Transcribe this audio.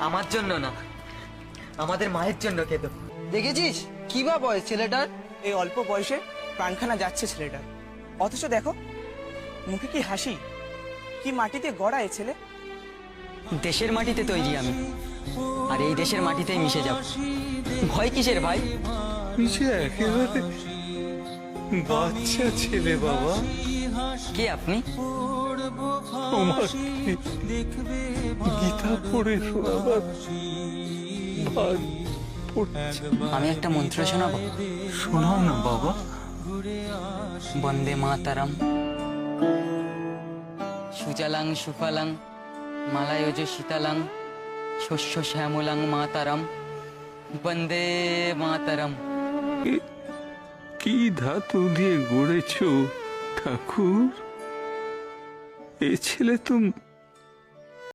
আমার জন্য না, আমাদের মায়ের জন্য খেতো। দেখেছিস কি বা বয়স ছেলেটার? এই অল্প বয়সে প্রাণখানা যাচ্ছে ছেলেটার, অথচ দেখো মুখে কি হাসি, কি মাটিতে গড়া এ ছেলে। দেশের মাটিতে তৈরি আমি, আর এই দেশের মাটিতেই মিশে যাব। ভয় কিসের ভাই? সে একেবারে বাচ্চা ছেলে বাবা। কে আপনি? তোমাকে গীতা পড়ে শোনাবার ভার পড়ছে। আমি একটা মন্ত্র শোনাবো। শোনাও না বাবা। বন্দে মাতারাম, সুজলাং সুফলাং মালায়জ শীতলাং শস্য শ্যামলাং মাতারাম, বন্দে মাতারাম। কি ধাতু দিয়ে গড়েছ ঠাকুর? এ ছেলে তো